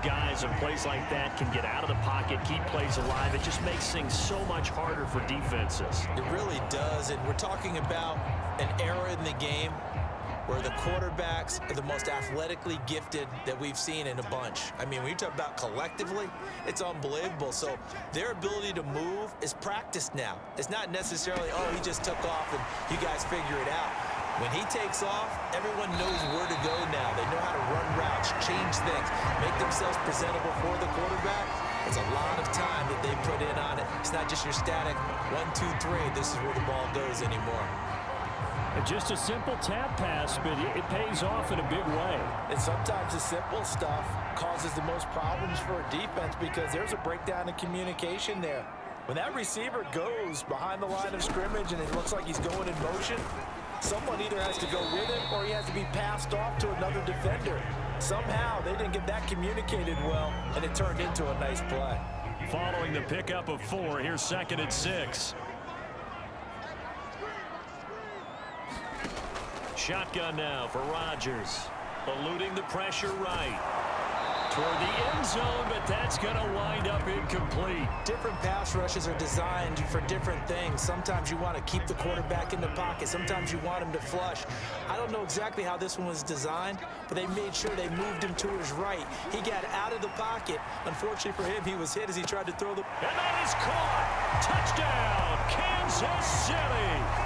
guys and plays like that can get out of the pocket, keep plays alive. It just makes things so much harder for defenses. It really does, and we're talking about an era in the game where the quarterbacks are the most athletically gifted that we've seen in a bunch. I mean, when you talk about collectively, it's unbelievable. So their ability to move is practiced now. It's not necessarily, oh, he just took off and you guys figure it out. When he takes off, everyone knows where to go now. They know how to run routes, change things, make themselves presentable for the quarterback. It's a lot of time that they put in on it. It's not just your static 1, 2, 3, this is where the ball goes anymore. Just a simple tap pass, but it pays off in a big way. And sometimes the simple stuff causes the most problems for a defense because there's a breakdown in communication there. When that receiver goes behind the line of scrimmage and it looks like he's going in motion, someone either has to go with him or he has to be passed off to another defender. Somehow they didn't get that communicated well, and it turned into a nice play. Following the pickup of 4, here's 2nd and 6. Shotgun now for Rodgers. Eluding the pressure right. Toward the end zone, but that's going to wind up incomplete. Different pass rushes are designed for different things. Sometimes you want to keep the quarterback in the pocket. Sometimes you want him to flush. I don't know exactly how this one was designed, but they made sure they moved him to his right. He got out of the pocket. Unfortunately for him, he was hit as he tried to throw the... And that is caught. Touchdown, Kansas City.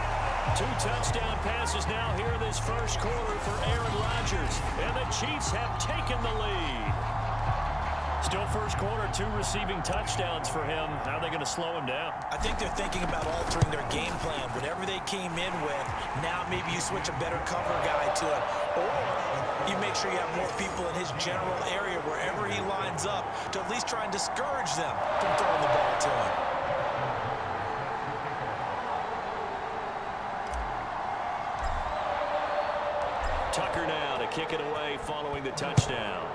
2 touchdown passes now here in this first quarter for Aaron Rodgers. And the Chiefs have taken the lead. Still first quarter, 2 receiving touchdowns for him. How are they going to slow him down? I think they're thinking about altering their game plan. Whatever they came in with, now maybe you switch a better cover guy to it. Or you make sure you have more people in his general area wherever he lines up to at least try and discourage them from throwing the ball to him. Tucker now to kick it away following the touchdown.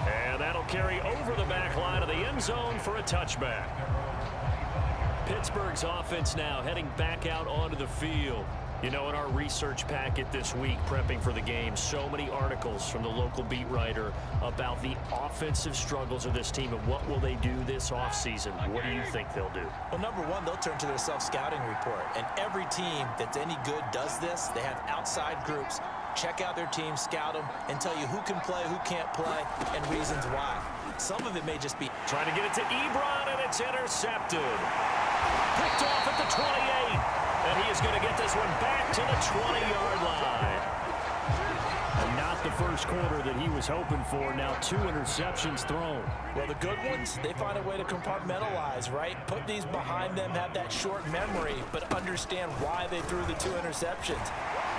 And that'll carry over the back line of the end zone for a touchback. Pittsburgh's offense now heading back out onto the field. You know, in our research packet this week, prepping for the game, so many articles from the local beat writer about the offensive struggles of this team and what will they do this offseason. What do you think they'll do? Well, number one, they'll turn to their self-scouting report. And every team that's any good does this. They have outside groups. Check out their team, scout them, and tell you who can play, who can't play, and reasons why. Some of it may just be... Trying to get it to Ebron, and it's intercepted. Picked off at the 28. And he is going to get this one back to the 20-yard line. And not the first quarter that he was hoping for. Now 2 interceptions thrown. Well, the good ones, they find a way to compartmentalize, right? Put these behind them, have that short memory, but understand why they threw the 2 interceptions.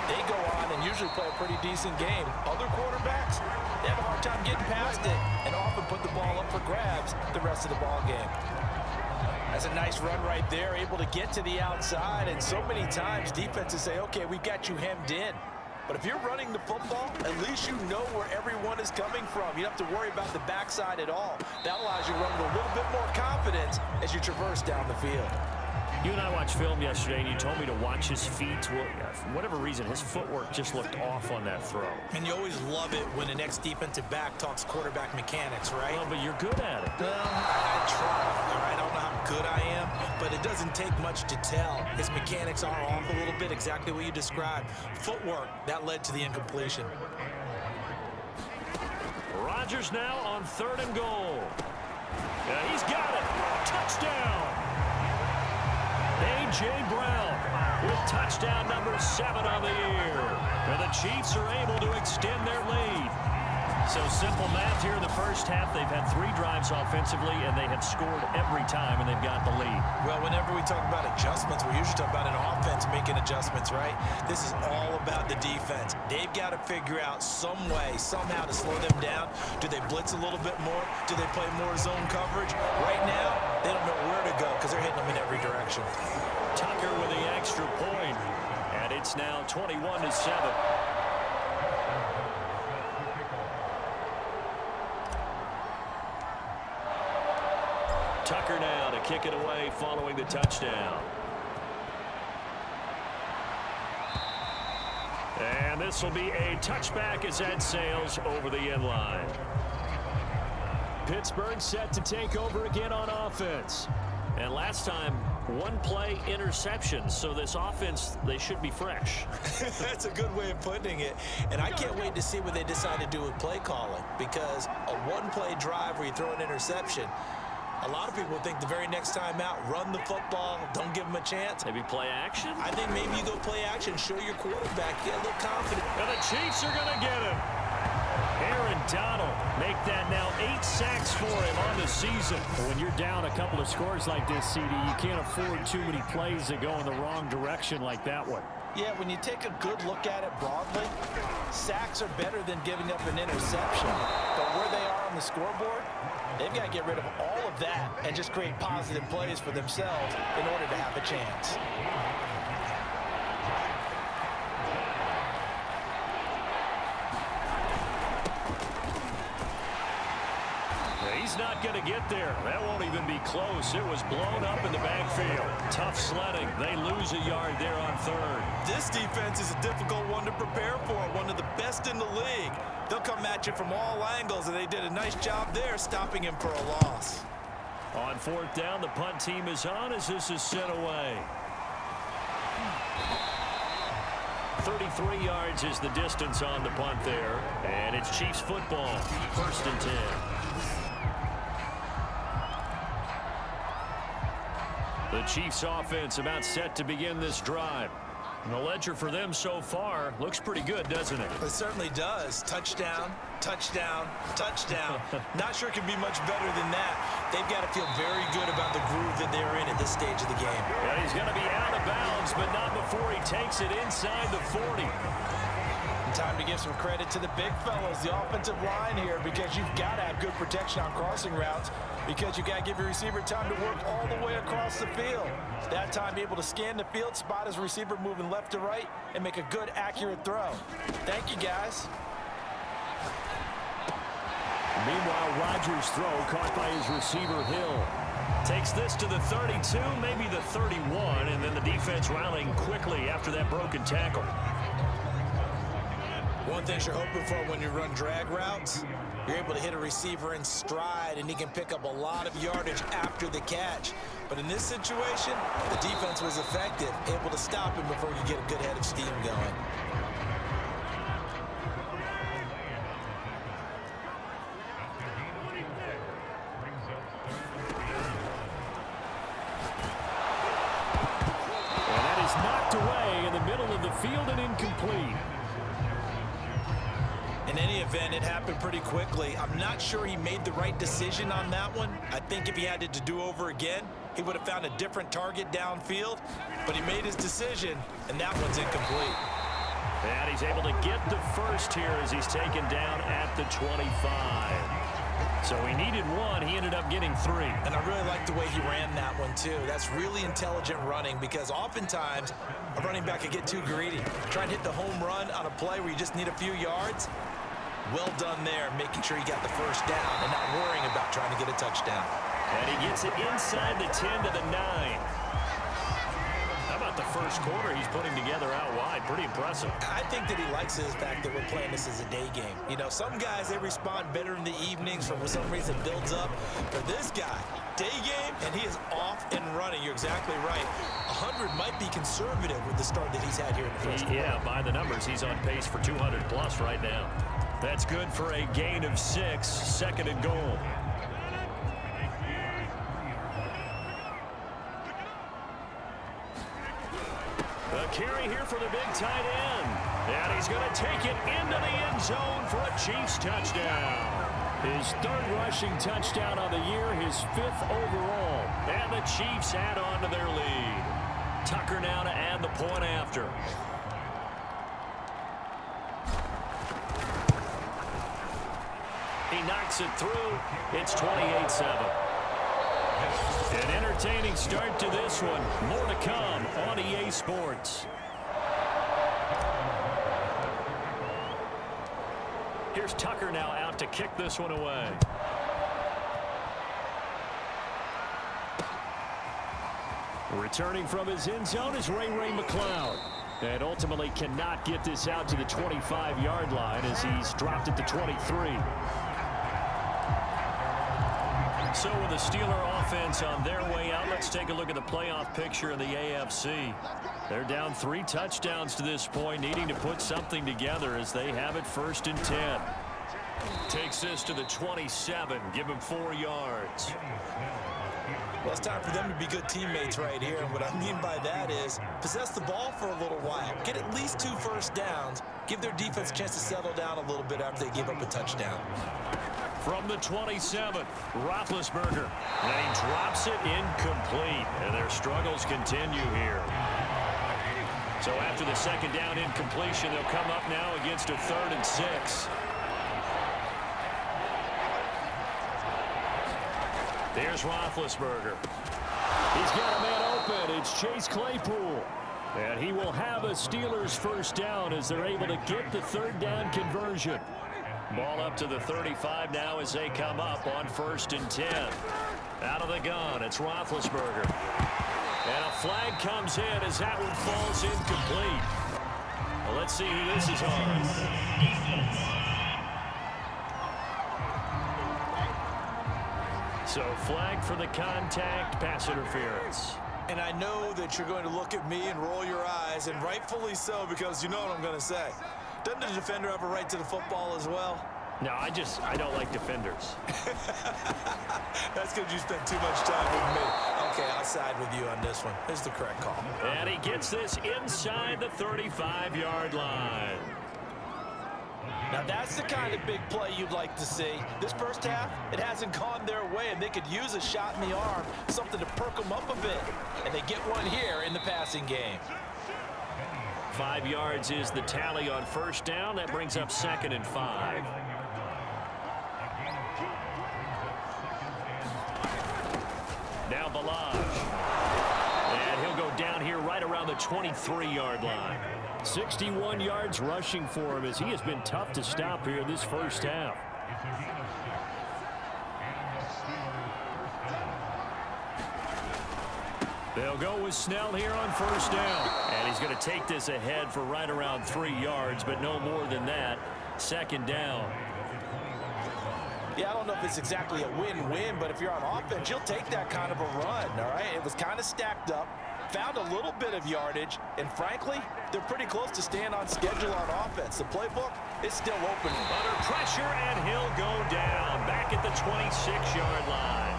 They go on and usually play a pretty decent game. Other quarterbacks, they have a hard time getting past it and often put the ball up for grabs the rest of the ball game. That's a nice run right there, able to get to the outside, and so many times defenses say, okay, we've got you hemmed in. But if you're running the football, at least you know where everyone is coming from. You don't have to worry about the backside at all. That allows you to run with a little bit more confidence as you traverse down the field. You and I watched film yesterday, and you told me to watch his feet. Well, for whatever reason, his footwork just looked off on that throw. And you always love it when the next defensive back talks quarterback mechanics, right? Well, but you're good at it. Well, I try, all right? I don't know how good I am, but it doesn't take much to tell. His mechanics are off a little bit, exactly what you described. Footwork, that led to the incompletion. Rodgers now on 3rd and goal. Yeah, he's got it. Touchdown. A.J. Brown with touchdown number 7 on the year. And the Chiefs are able to extend their lead. So simple math here in the first half. They've had 3 drives offensively, and they have scored every time, and they've got the lead. Well, whenever we talk about adjustments, we usually talk about an offense making adjustments, right? This is all about the defense. They've got to figure out some way, somehow to slow them down. Do they blitz a little bit more? Do they play more zone coverage? Right now, they don't know where to go because they're hitting them in every direction. Tucker with the extra point, and it's now 21-7. Tucker now to kick it away following the touchdown. And And this will be a touchback as that sails over the end line. Pittsburgh set to take over again on offense. And last time, one play interception. So this offense, they should be fresh. That's a good way of putting it. And I can't wait to see what they decide to do with play calling, because a one-play drive where you throw an interception, a lot of people think the very next time out, run the football, don't give them a chance. Maybe play action? I think maybe you go play action, show your quarterback, get a little confident. And the Chiefs are going to get him. Aaron Donald make that now 8 sacks for him on the season. When you're down a couple of scores like this, CD, you can't afford too many plays that go in the wrong direction like that one. Yeah, when you take a good look at it broadly, sacks are better than giving up an interception. But where they are on the scoreboard, they've got to get rid of all of that and just create positive plays for themselves in order to have a chance. He's not going to get there. That won't even be close. It was blown up in the backfield. Tough sledding. They lose a yard there on third. This defense is a difficult one to prepare for, one of the best in the league. They'll come at you from all angles, and they did a nice job there stopping him for a loss. On fourth down, the punt team is on as this is sent away. 33 yards is the distance on the punt there. And it's Chiefs football. 1st and 10. The Chiefs offense about set to begin this drive. And the ledger for them so far looks pretty good, doesn't it? It certainly does. Touchdown, touchdown, touchdown. Not sure it can be much better than that. They've got to feel very good about the groove that they're in at this stage of the game. Yeah, he's going to be out of bounds, but not before he takes it inside the 40. Time to give some credit to the big fellas, the offensive line here, because you've got to have good protection on crossing routes, because you've got to give your receiver time to work all the way across the field. That time, be able to scan the field, spot his receiver moving left to right, and make a good, accurate throw. Thank you, guys. Meanwhile, Rodgers' throw caught by his receiver, Hill. Takes this to the 32, maybe the 31, and then the defense rallying quickly after that broken tackle. One thing you're hoping for when you run drag routes, you're able to hit a receiver in stride, and he can pick up a lot of yardage after the catch. But in this situation, the defense was effective, able to stop him before you get a good head of steam going. And that is knocked away in the middle of the field and incomplete. In any event, it happened pretty quickly. I'm not sure he made the right decision on that one. I think if he had it to do over again, he would have found a different target downfield. But he made his decision, and that one's incomplete. And he's able to get the first here as he's taken down at the 25. So he needed one. He ended up getting 3. And I really like the way he ran that one, too. That's really intelligent running, because oftentimes a running back can get too greedy. Try and hit the home run on a play where you just need a few yards. Well done there, making sure he got the first down and not worrying about trying to get a touchdown. And he gets it inside the 10 to the 9. How about the first quarter he's putting together out wide? Pretty impressive. I think that he likes the fact that we're playing this as a day game. You know, some guys, they respond better in the evenings, for some reason builds up. For this guy, day game, and he is off and running. You're exactly right. 100 might be conservative with the start that he's had here in the first quarter. Yeah, by the numbers, he's on pace for 200 plus right now. That's good for a gain of 6, 2nd and goal. A carry here for the big tight end. And he's going to take it into the end zone for a Chiefs touchdown. His 3rd rushing touchdown of the year, his 5th overall. And the Chiefs add on to their lead. Tucker now to add the point after. He knocks it through. It's 28-7. An entertaining start to this one. More to come on EA Sports. Here's Tucker now out to kick this one away. Returning from his end zone is Ray McCloud. And ultimately cannot get this out to the 25-yard line as he's dropped at the 23. So with the Steeler offense on their way out, let's take a look at the playoff picture in the AFC. They're down 3 touchdowns to this point, needing to put something together as they have it 1st and 10. Takes this to the 27, give him 4 yards. Well, it's time for them to be good teammates right here. And what I mean by that is possess the ball for a little while. Get at least 2 first downs. Give their defense a chance to settle down a little bit after they give up a touchdown. From the 27, Roethlisberger. And he drops it incomplete. And their struggles continue here. So after the 2nd down incompletion, they'll come up now against a 3rd and 6. Here's Roethlisberger. He's got a man open. It's Chase Claypool. And he will have a Steelers 1st down as they're able to get the 3rd down conversion. Ball up to the 35 now as they come up on 1st and 10. Out of the gun, it's Roethlisberger. And a flag comes in as that one falls incomplete. Well, let's see who this is on. So flag for the contact, pass interference. And I know that you're going to look at me and roll your eyes, and rightfully so, because you know what I'm going to say. Doesn't the defender have a right to the football as well? No, I don't like defenders. That's because you spent too much time with me. Okay, I'll side with you on this one. Here's the correct call. And he gets this inside the 35-yard line. Now that's the kind of big play you'd like to see. This first half, it hasn't gone their way, and they could use a shot in the arm, something to perk them up a bit. And they get one here in the passing game. 5 yards is the tally on 1st down. That brings up 2nd and 5. Now Balaj. And he'll go down here right around the 23-yard line. 61 yards rushing for him as he has been tough to stop here this first half. They'll go with Snell here on 1st down. And he's going to take this ahead for right around 3 yards, but no more than that. 2nd down. Yeah, I don't know if it's exactly a win-win, but if you're on offense, you'll take that kind of a run, all right? It was kind of stacked up, found a little bit of yardage, and frankly, they're pretty close to staying on schedule on offense. The playbook is still open. Under pressure, and he'll go down back at the 26-yard line.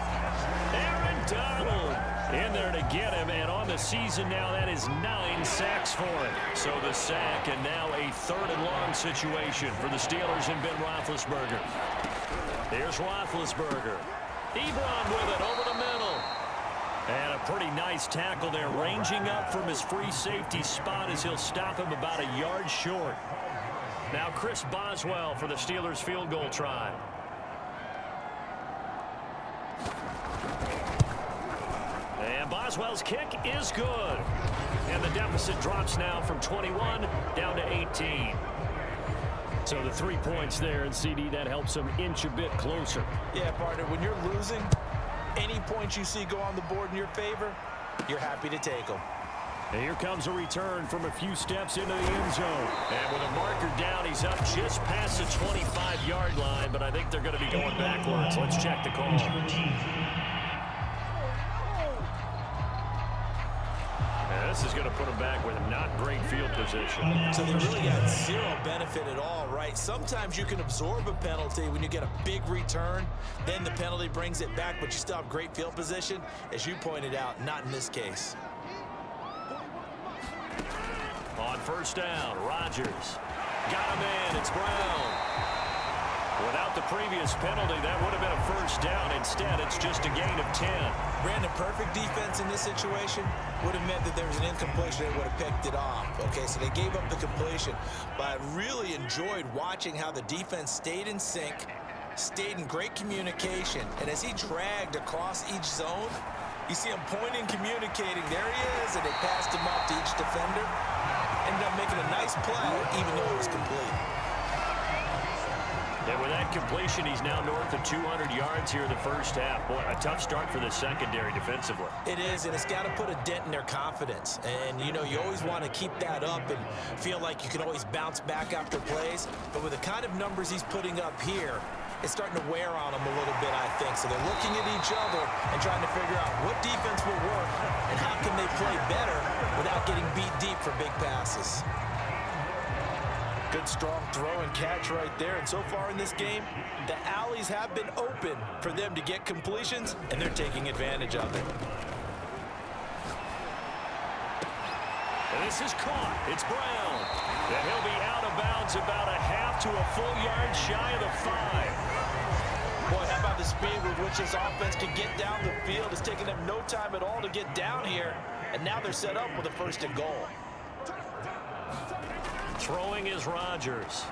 Aaron Donald in there to get him, and on the season now, that is 9 sacks for him. So the sack, and now a 3rd and long situation for the Steelers and Ben Roethlisberger. Here's Roethlisberger. Ebron with it over the middle. And a pretty nice tackle there, ranging up from his free safety spot as he'll stop him about a yard short. Now Chris Boswell for the Steelers field goal try. And Boswell's kick is good. And the deficit drops now from 21 down to 18. So the 3 points there, and CD, that helps them inch a bit closer. Yeah, partner, when you're losing, any points you see go on the board in your favor, you're happy to take them. And here comes a return from a few steps into the end zone. And with a marker down, he's up just past the 25-yard line, but I think they're going to be going backwards. Let's check the call. And this is going to put him back with not great field position. So they really got zero benefit at all, right? Sometimes you can absorb a penalty when you get a big return. Then the penalty brings it back, but you still have great field position. As you pointed out, not in this case. On 1st down, Rodgers. Got him in. It's Brown. Without the previous penalty, that would have been a 1st down. Instead, it's just a gain of 10. Brandon, perfect defense in this situation would have meant that there was an incompletion. They would have picked it off. Okay, so they gave up the completion. But I really enjoyed watching how the defense stayed in sync, stayed in great communication. And as he dragged across each zone, you see him pointing, communicating. There he is, and they passed him up to each defender. Ended up making a nice play, even though it was complete. And with that completion, he's now north of 200 yards here in the first half. Boy, a tough start for the secondary defensively. It is, and it's got to put a dent in their confidence. And, you know, you always want to keep that up and feel like you can always bounce back after plays. But with the kind of numbers he's putting up here, it's starting to wear on them a little bit, I think. So they're looking at each other and trying to figure out what defense will work and how can they play better without getting beat deep for big passes. Good, strong throw and catch right there. And so far in this game, the alleys have been open for them to get completions, and they're taking advantage of it. And this is caught. It's Brown. And he'll be out of bounds about a half to a full yard shy of the 5. Boy, how about the speed with which this offense can get down the field? It's taking them no time at all to get down here, and now they're set up with a 1st and goal. Throwing is Rodgers.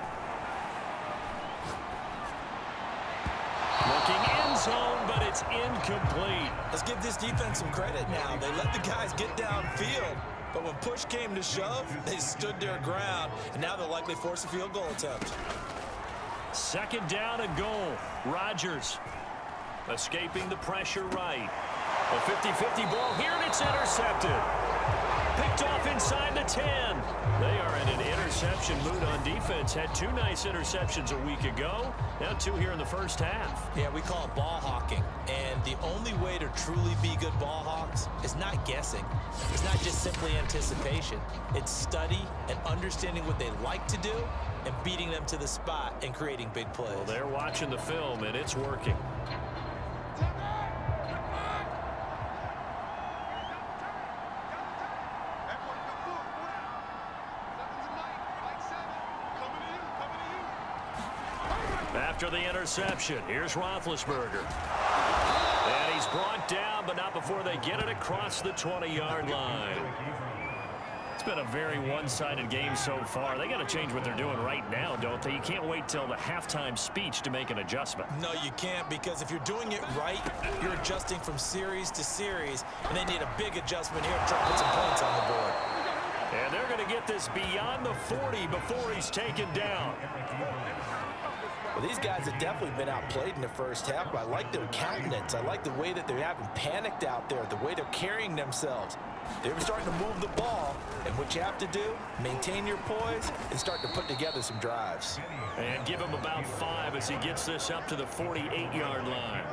Looking end zone, but it's incomplete. Let's give this defense some credit now. They let the guys get downfield, but when push came to shove, they stood their ground, and now they'll likely force a field goal attempt. 2nd down and goal. Rodgers escaping the pressure right. A 50-50 ball here, and it's intercepted. Picked off inside the 10. They are in an interception mood on defense. Had 2 nice interceptions a week ago. Now 2 here in the first half. Yeah, we call it ball hawking. And the only way to truly be good ball hawks is not guessing. It's not just simply anticipation. It's study and understanding what they like to do and beating them to the spot and creating big plays. Well, they're watching the film, and it's working. After the interception, here's Roethlisberger. And he's brought down, but not before they get it across the 20-yard line. It's been a very one-sided game so far. They got to change what they're doing right now, don't they? You can't wait till the halftime speech to make an adjustment. No, you can't, because if you're doing it right, you're adjusting from series to series, and they need a big adjustment here to try to put some points on the board. And they're going to get this beyond the 40 before he's taken down. Well, these guys have definitely been outplayed in the first half, but I like their countenance. I like the way that they haven't panicked out there, the way they're carrying themselves. They're starting to move the ball, and what you have to do, maintain your poise and start to put together some drives. And give him about 5 as he gets this up to the 48-yard line.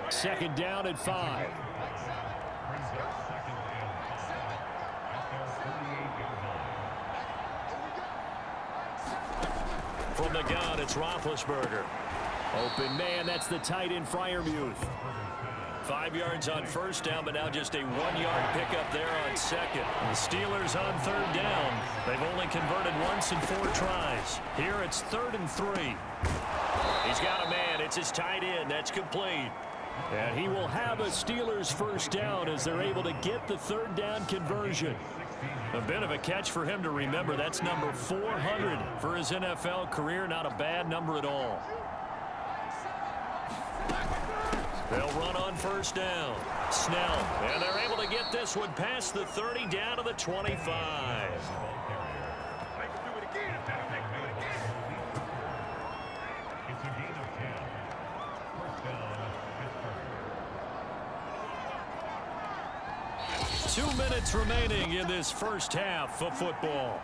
2nd down and 5. From the gun, it's Roethlisberger. Open man, that's the tight end Freiermuth. 5 yards on 1st down, but now just a 1-yard pickup there on 2nd. The Steelers on 3rd down. They've only converted once in 4 tries. Here it's 3rd and 3. He's got a man. It's his tight end. That's complete. And he will have a Steelers 1st down as they're able to get the 3rd down conversion. A bit of a catch for him to remember. That's number 400 for his NFL career. Not a bad number at all. They'll run on 1st down. Snell. And they're able to get this one past the 30 down to the 25. Two minutes remaining in this first half of football.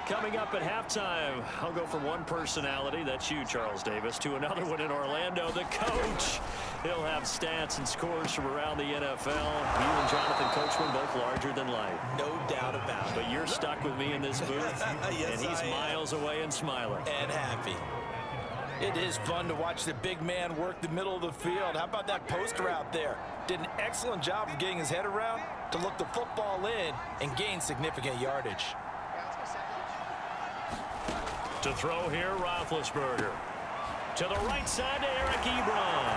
Coming up at halftime, I'll go from one personality, that's you, Charles Davis, to another one in Orlando, the coach. He'll have stats and scores from around the NFL. You and Jonathan Coachman, both larger than life. No doubt about it. But you're stuck with me in this booth, yes, and he's miles away and smiling. And happy. It is fun to watch the big man work the middle of the field. How about that poster out there? Did an excellent job of getting his head around to look the football in and gain significant yardage. To throw here, Roethlisberger. To the right side to Eric Ebron.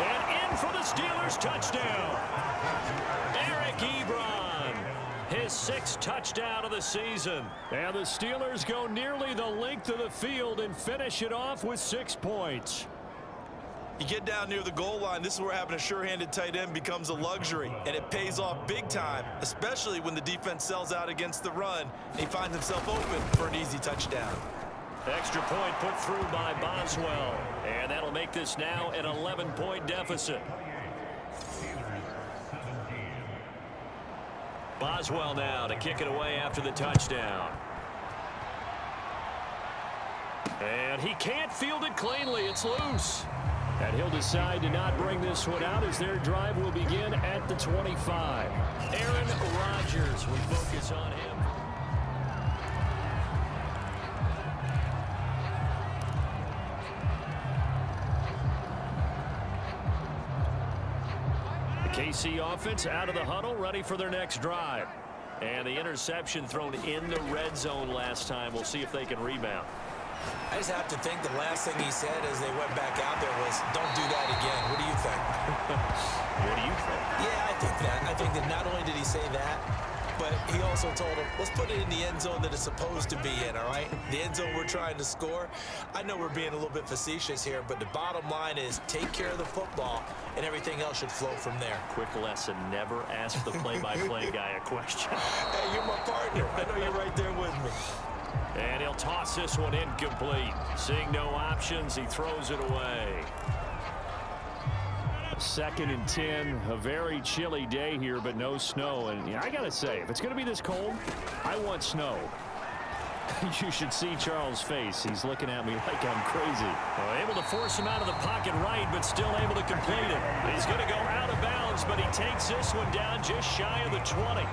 And in for the Steelers touchdown. Eric Ebron, his 6th touchdown of the season. And the Steelers go nearly the length of the field and finish it off with 6 points. You get down near the goal line, this is where having a sure-handed tight end becomes a luxury, and it pays off big time, especially when the defense sells out against the run, and he finds himself open for an easy touchdown. Extra point put through by Boswell, and that'll make this now an 11-point deficit. Boswell now to kick it away after the touchdown. And he can't field it cleanly. It's loose. And he'll decide to not bring this one out as their drive will begin at the 25. Aaron Rodgers, we focus on him. The KC offense out of the huddle, ready for their next drive. And the interception thrown in the red zone last time. We'll see if they can rebound. I just have to think the last thing he said as they went back out there was, don't do that again. What do you think? What do you think? Yeah, I think that. I think that not only did he say that, but he also told him, let's put it in the end zone that it's supposed to be in, all right? The end zone we're trying to score. I know we're being a little bit facetious here, but the bottom line is take care of the football, and everything else should flow from there. Quick lesson, never ask the play-by-play guy a question. Hey, you're my partner. I know you're right there with me. And he'll toss this one incomplete. Seeing no options, he throws it away. 2nd and 10, a very chilly day here, but no snow. And yeah, I got to say, if it's going to be this cold, I want snow. You should see Charles' face. He's looking at me like I'm crazy. Well, able to force him out of the pocket right, but still able to complete it. He's going to go out of bounds, but he takes this one down just shy of the 20.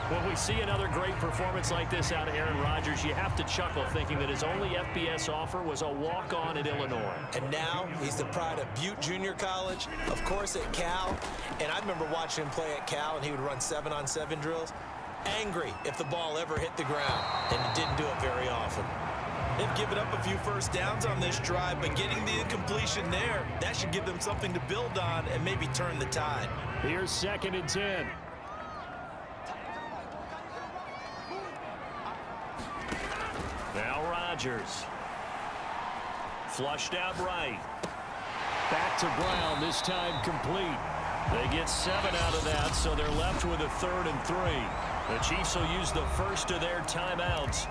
When we see another great performance like this out of Aaron Rodgers, you have to chuckle thinking that his only FBS offer was a walk-on at Illinois. And now he's the pride of Butte Junior College, of course at Cal. And I remember watching him play at Cal, and he would run 7-on-7 drills. Angry if the ball ever hit the ground, and it didn't do it very often. They've given up a few first downs on this drive, but getting the incompletion there, that should give them something to build on and maybe turn the tide. Here's 2nd and 10. Now Rodgers. Flushed out right. Back to Brown, this time complete. They get 7 out of that, so they're left with a 3rd and 3. The Chiefs will use the first of their timeouts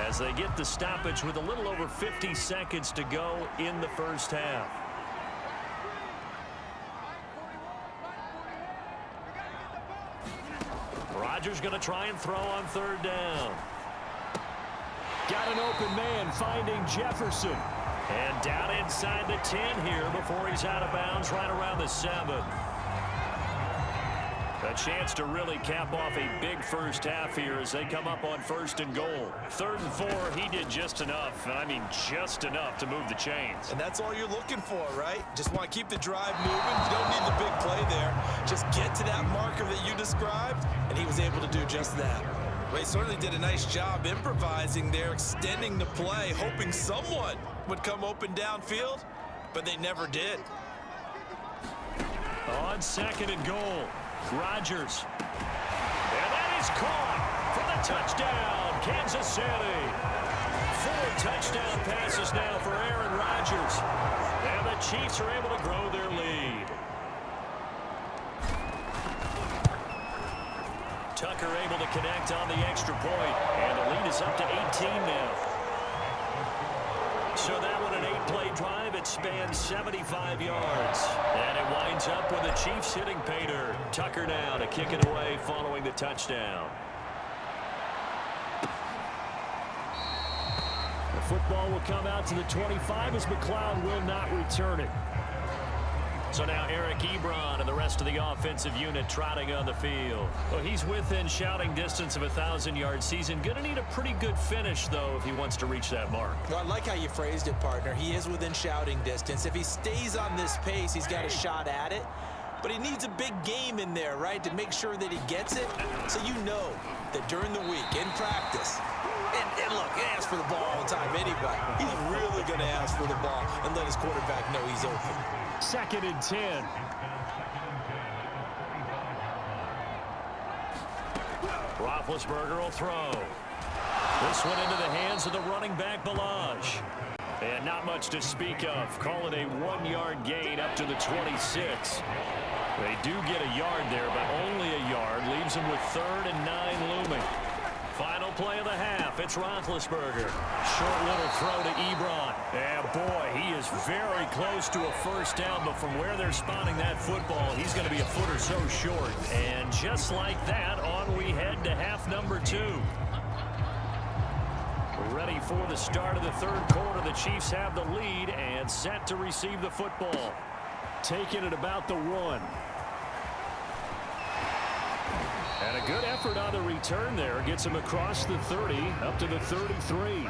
as they get the stoppage with a little over 50 seconds to go in the first half. Rodgers going to try and throw on 3rd down. Got an open man finding Jefferson. And down inside the 10 here before he's out of bounds right around the 7. A chance to really cap off a big first half here as they come up on 1st and goal. 3rd and 4, he did just enough. I mean, just enough to move the chains. And that's all you're looking for, right? Just want to keep the drive moving. You don't need the big play there. Just get to that marker that you described, and he was able to do just that. Well, he certainly did a nice job improvising there, extending the play, hoping someone would come open downfield, but they never did. On 2nd and goal, Rodgers. And that is caught for the touchdown, Kansas City. 4 touchdown passes now for Aaron Rodgers. And the Chiefs are able to grow their lead. Tucker able to connect on the extra point, and the lead is up to 18 now. So that one an 8-play drive. It spans 75 yards. And it winds up with the Chiefs hitting pay dirt. Tucker now to kick it away following the touchdown. The football will come out to the 25 as McLeod will not return it. So now Eric Ebron and the rest of the offensive unit trotting on the field. Well, he's within shouting distance of a 1,000-yard season. Going to need a pretty good finish, though, if he wants to reach that mark. Well, I like how you phrased it, partner. He is within shouting distance. If he stays on this pace, he's got a shot at it. But he needs a big game in there, right, to make sure that he gets it. So you know that during the week, in practice, and look, he asks for the ball all the time anyway. He's really going to ask for the ball and let his quarterback know he's open. 2nd and 10. Roethlisberger will throw. This one into the hands of the running back, Balaj. And not much to speak of. Call it a 1-yard gain up to the 26. They do get a yard there, but only a yard. Leaves them with 3rd and 9 looming. Final play of the half. It's Roethlisberger. Short little throw to Ebron. And boy, he is very close to a first down, but from where they're spotting that football, he's going to be a foot or so short. And just like that, on we head to half number 2. We're ready for the start of the 3rd quarter. The Chiefs have the lead and set to receive the football. Taking it about the 1. And a good effort on the return there. Gets him across the 30, up to the 33.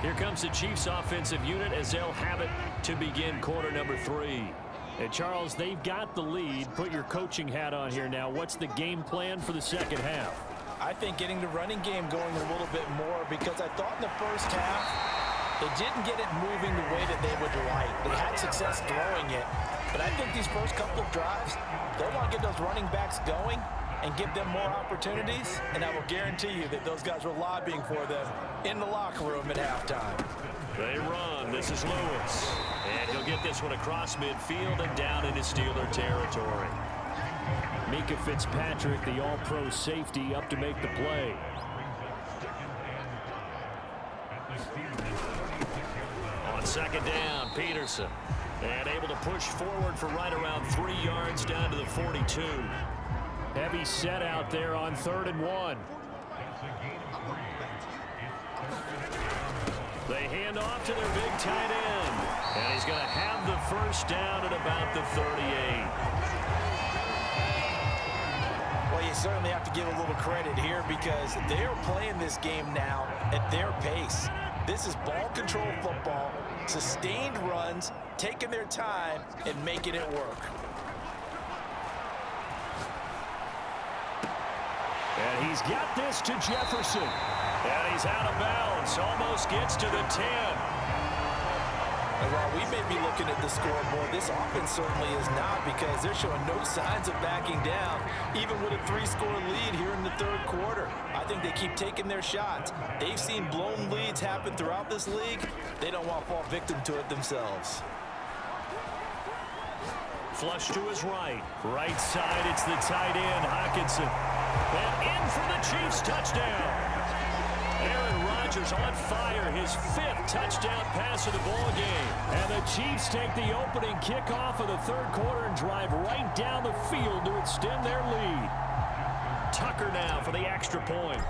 Here comes the Chiefs offensive unit as they'll have it to begin quarter number 3. And Charles, they've got the lead. Put your coaching hat on here now. What's the game plan for the second half? I think getting the running game going a little bit more, because I thought in the first half they didn't get it moving the way that they would like. They had success throwing it. But I think these first couple of drives, they want to get those running backs going and give them more opportunities. And I will guarantee you that those guys were lobbying for them in the locker room at halftime. They run. This is Lewis. And he'll get this one across midfield and down into Steeler territory. Mika Fitzpatrick, the all-pro safety, up to make the play. On second down, Peterson. And able to push forward for right around 3 yards down to the 42. Heavy set out there on 3rd and 1. They hand off to their big tight end. And he's going to have the first down at about the 38. Well, you certainly have to give a little credit here, because they're playing this game now at their pace. This is ball control football, sustained runs, taking their time and making it work. And he's got this to Jefferson. And he's out of bounds. Almost gets to the 10. And while we may be looking at the scoreboard, this offense certainly is not, because they're showing no signs of backing down, even with a 3-score lead here in the 3rd quarter. I think they keep taking their shots. They've seen blown leads happen throughout this league. They don't want to fall victim to it themselves. Flush to his right. Right side, it's the tight end, Hockenson. And in for the Chiefs, touchdown. Aaron Rodgers on fire, his 5th touchdown pass of the ball game. And the Chiefs take the opening kickoff of the 3rd quarter and drive right down the field to extend their lead. Tucker now for the extra point.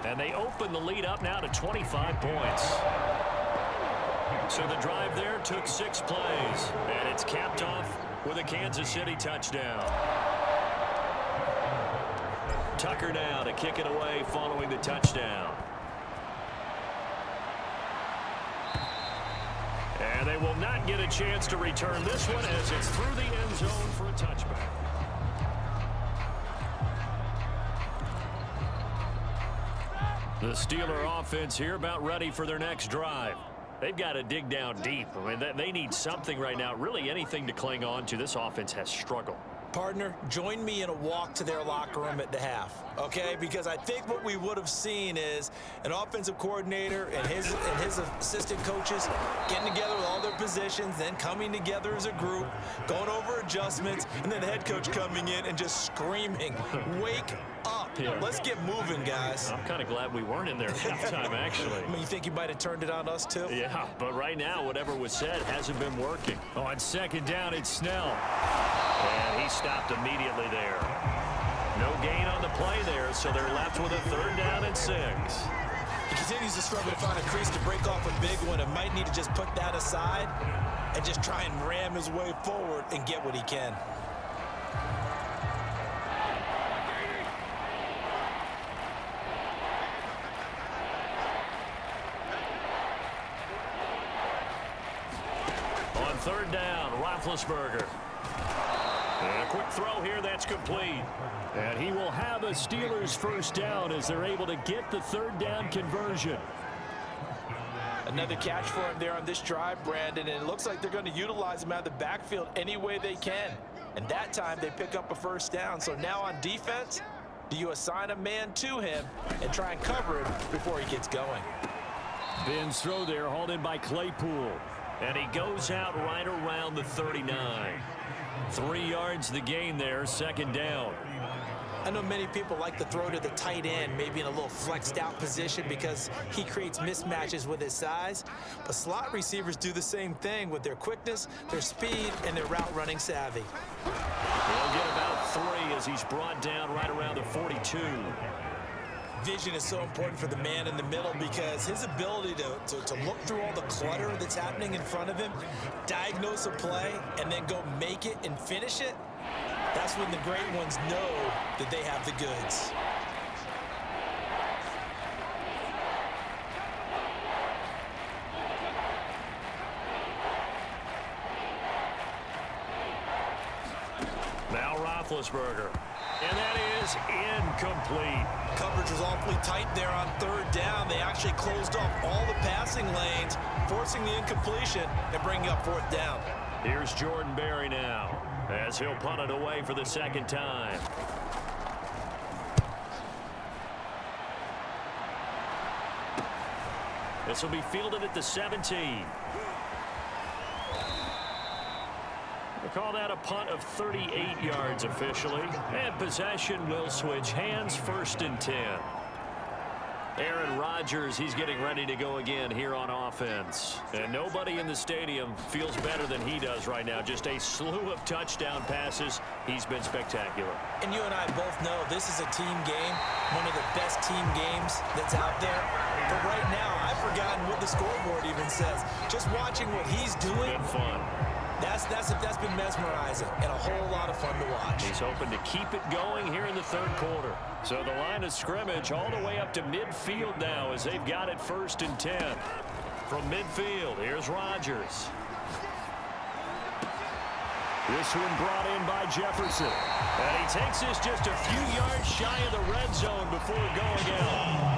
And they open the lead up now to 25 points. So the drive there took 6 plays. And it's capped off with a Kansas City touchdown. Tucker now to kick it away following the touchdown. And they will not get a chance to return this one as it's through the end zone for a touchback. The Steeler offense here about ready for their next drive. They've got to dig down deep. I mean, they need something right now, really anything to cling on to. This offense has struggled. Partner, join me in a walk to their locker room at the half, okay? Because I think what we would have seen is an offensive coordinator and his assistant coaches getting together with all their positions, then coming together as a group, going over adjustments, and then the head coach coming in and just screaming, "Wake up. Yeah. Let's get moving, guys." I'm kind of glad we weren't in there at halftime, actually. I mean, you think you might have turned it on us, too? Yeah, but right now, whatever was said hasn't been working. On second down, it's Snell. And he stopped immediately there. No gain on the play there, so they're left with a 3rd down and 6. He continues to struggle to find a crease to break off a big one and might need to just put that aside and just try and ram his way forward and get what he can. On 3rd down, Roethlisberger. And a quick throw here, that's complete. And he will have a Steelers first down as they're able to get the 3rd down conversion. Another catch for him there on this drive, Brandon, and it looks like they're going to utilize him out of the backfield any way they can. And that time they pick up a first down. So now on defense, Do you assign a man to him and try and cover him before he gets going? Ben's throw there hauled in by Claypool. And he goes out right around the 39. 3 yards the gain there, second down. I know many people like to throw to the tight end, maybe in a little flexed out position because he creates mismatches with his size. But slot receivers do the same thing with their quickness, their speed, and their route running savvy. He'll get about 3 as he's brought down right around the 42. Vision is so important for the man in the middle because his ability to look through all the clutter that's happening in front of him, diagnose a play, and then go make it and finish it, that's when the great ones know that they have the goods. Now Roethlisberger. And that is incomplete. Coverage was awfully tight there on third down. They actually closed off all the passing lanes, forcing the incompletion and bringing up fourth down. Here's Jordan Berry now, as he'll punt it away for the second time. This will be fielded at the 17. We'll call that a punt of 38 yards officially. And possession will switch hands, 1st and 10. Aaron Rodgers, he's getting ready to go again here on offense. And nobody in the stadium feels better than he does right now. Just a slew of touchdown passes. He's been spectacular. And you and I both know this is a team game, one of the best team games that's out there. But right now, I've forgotten what the scoreboard even says. Just watching what he's doing. Been fun. That's been mesmerizing and a whole lot of fun to watch. He's hoping to keep it going here in the third quarter. So the line of scrimmage all the way up to midfield now as they've got it 1st and 10. From midfield, here's Rodgers. This one brought in by Jefferson. And he takes this just a few yards shy of the red zone before going out.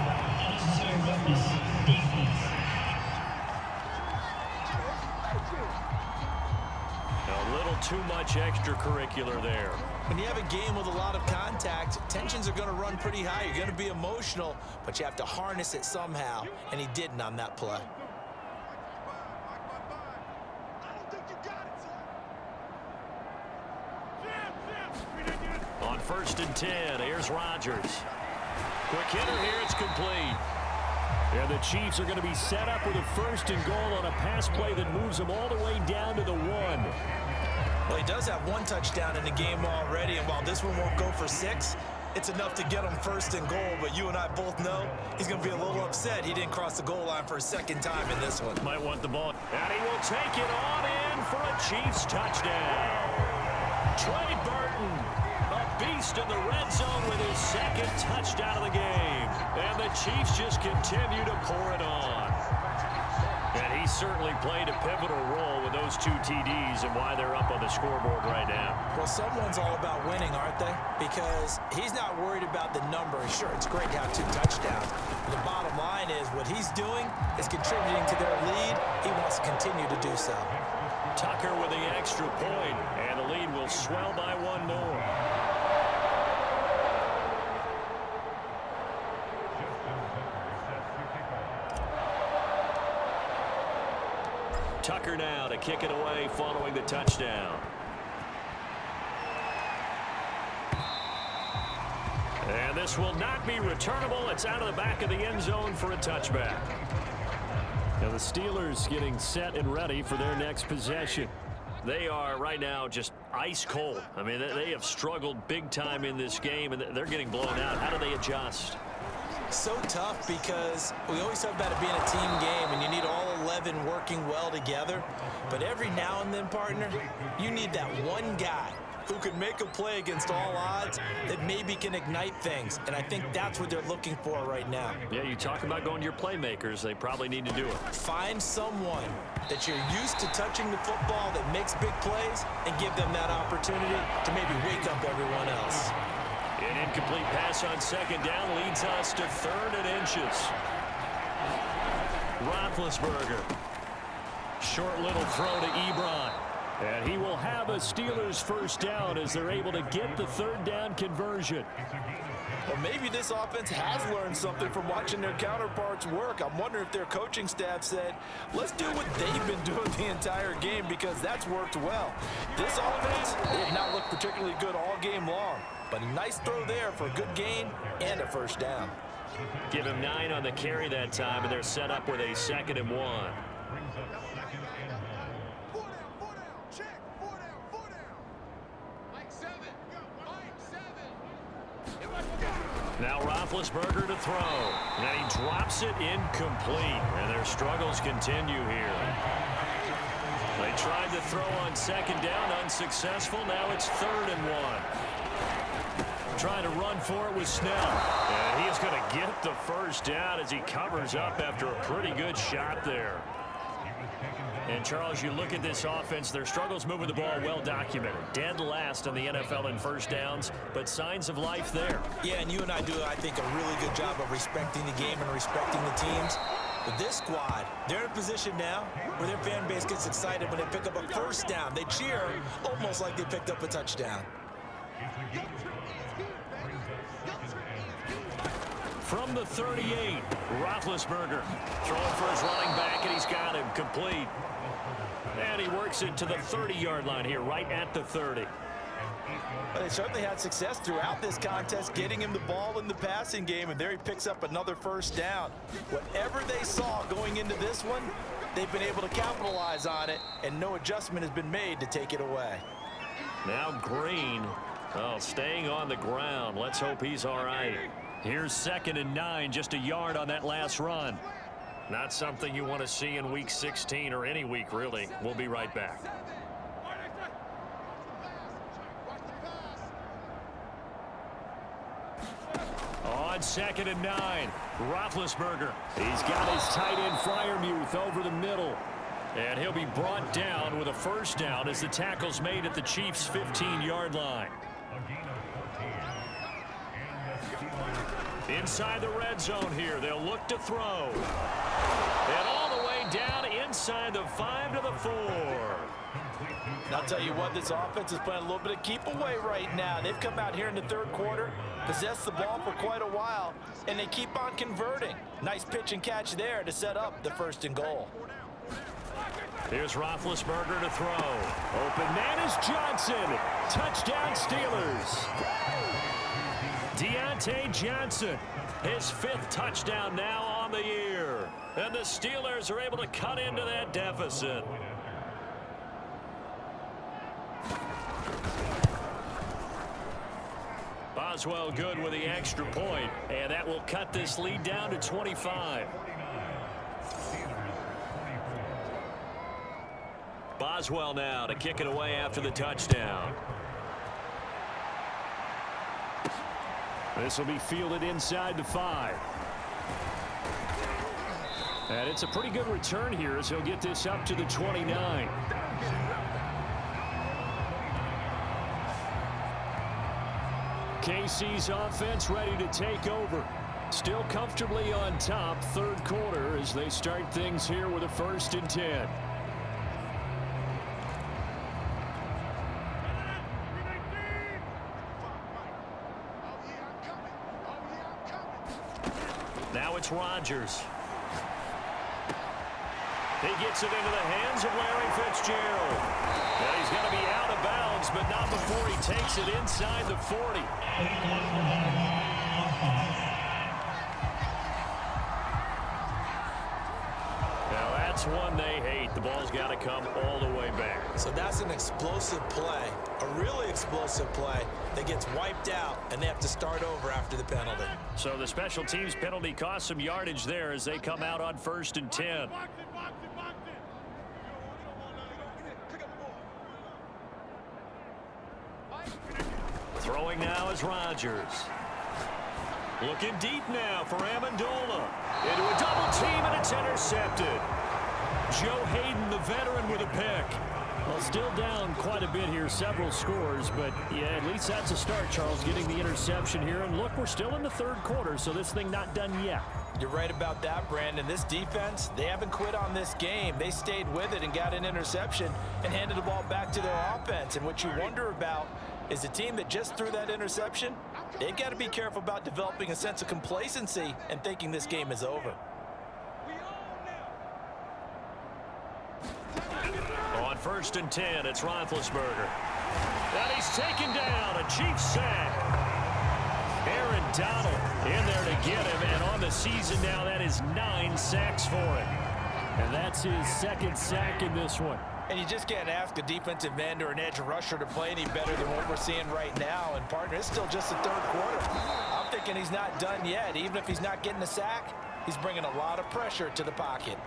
A little too much extracurricular there. When you have a game with a lot of contact, tensions are going to run pretty high. You're going to be emotional, but you have to harness it somehow, and he didn't on that play. On 1st and 10, here's Rodgers. Quick hitter here, it's complete. And the Chiefs are going to be set up with a 1st and goal on a pass play that moves them all the way down to the 1. Well, he does have 1 touchdown in the game already, and while this one won't go for 6, it's enough to get him 1st and goal. But you and I both know he's going to be a little upset he didn't cross the goal line for a 2nd time in this one. Might want the ball. And he will take it on in for a Chiefs touchdown. Trey Burton, a beast in the red zone with his 2nd touchdown of the game. And the Chiefs just continue to pour it on. And he certainly played a pivotal role with those 2 TDs and why they're up on the scoreboard right now. Well, someone's all about winning, aren't they? Because he's not worried about the number. Sure, it's great to have 2 touchdowns. But the bottom line is what he's doing is contributing to their lead. He wants to continue to do so. Tucker with the extra point, and the lead will swell by 1 more. Tucker now to kick it away following the touchdown. And this will not be returnable. It's out of the back of the end zone for a touchback. Now the Steelers getting set and ready for their next possession. They are right now just ice cold. I mean, they have struggled big time in this game, and they're getting blown out. How do they adjust? So tough because we always talk about it being a team game and you need all 11 working well together. But every now and then, partner, you need that one guy who could make a play against all odds that maybe can ignite things. And I think that's what they're looking for right now. Yeah, you talk about going to your playmakers. They probably need to do it. Find someone that you're used to touching the football that makes big plays and give them that opportunity to maybe wake up everyone else. An incomplete pass on 2nd down leads us to 3rd and inches. Roethlisberger. Short little throw to Ebron. And he will have a Steelers first down as they're able to get the third down conversion. Well, maybe this offense has learned something from watching their counterparts work. I'm wondering if their coaching staff said, let's do what they've been doing the entire game, because that's worked well. This offense did not look particularly good all game long, but a nice throw there for a good gain and a first down. Give him 9 on the carry that time, and they're set up with a 2nd and 1. Now Roethlisberger to throw. And then he drops it incomplete. And their struggles continue here. They tried to throw on 2nd down, unsuccessful. Now it's 3rd and 1. Trying to run for it with Snell. And he is going to get the first down as he covers up after a pretty good shot there. And, Charles, you look at this offense, their struggles moving the ball well documented. Dead last in the NFL in first downs, but signs of life there. Yeah, and you and I do, I think, a really good job of respecting the game and respecting the teams. But this squad, they're in a position now where their fan base gets excited when they pick up a first down. They cheer almost like they picked up a touchdown. From the 38, Roethlisberger throwing for his running back, and he's got him complete. And he works it to the 30-yard line here, right at the 30. But they certainly had success throughout this contest, getting him the ball in the passing game, and there he picks up another first down. Whatever they saw going into this one, they've been able to capitalize on it, and no adjustment has been made to take it away. Now Green, staying on the ground. Let's hope he's all right. Here's 2nd and 9, just a yard on that last run. Not something you want to see in week 16 or any week, really. We'll be right back. On 2nd and 9, Roethlisberger. He's got his tight end Freiermuth over the middle. And he'll be brought down with a first down as the tackle's made at the Chiefs' 15-yard line. Inside the red zone here, they'll look to throw. And all the way down inside the 5 to the 4. I'll tell you what, this offense is playing a little bit of keep away right now. They've come out here in the third quarter, possessed the ball for quite a while, and they keep on converting. Nice pitch and catch there to set up the 1st and goal. Here's Roethlisberger to throw. Open man is Johnson. Touchdown Steelers. Deontay Johnson, his 5th touchdown now on the year. And the Steelers are able to cut into that deficit. Boswell good with the extra point, and that will cut this lead down to 25. Boswell now to kick it away after the touchdown. This will be fielded inside the 5. And it's a pretty good return here as he'll get this up to the 29. KC's offense ready to take over. Still comfortably on top, third quarter as they start things here with a 1st and 10. Now it's Rodgers. He gets it into the hands of Larry Fitzgerald. Well, he's going to be out of bounds, but not before he takes it inside the 40. Now that's one they hate. The ball's got to come all the way back. So that's an explosive play, a really explosive play that gets wiped out, and they have to start over after the penalty. So the special teams penalty cost some yardage there as they come out on 1st and 10. Throwing now is Rodgers. Looking deep now for Amendola. Into a double team, and it's intercepted. Joe Hayden, the veteran, with a pick. Well, still down quite a bit here, several scores, but yeah, at least that's a start, Charles, getting the interception here. And look, we're still in the third quarter, so this thing not done yet. You're right about that, Brandon. This defense, they haven't quit on this game. They stayed with it and got an interception and handed the ball back to their offense. And what you wonder about is the team that just threw that interception, they've got to be careful about developing a sense of complacency and thinking this game is over. On 1st and 10, it's Roethlisberger. And he's taken down, a Chiefs sack. Aaron Donald in there to get him, and on the season now, that is 9 sacks for him. And that's his 2nd sack in this one. And you just can't ask a defensive end or an edge rusher to play any better than what we're seeing right now. And, partner, it's still just the 3rd quarter. I'm thinking he's not done yet. Even if he's not getting a sack, he's bringing a lot of pressure to the pocket.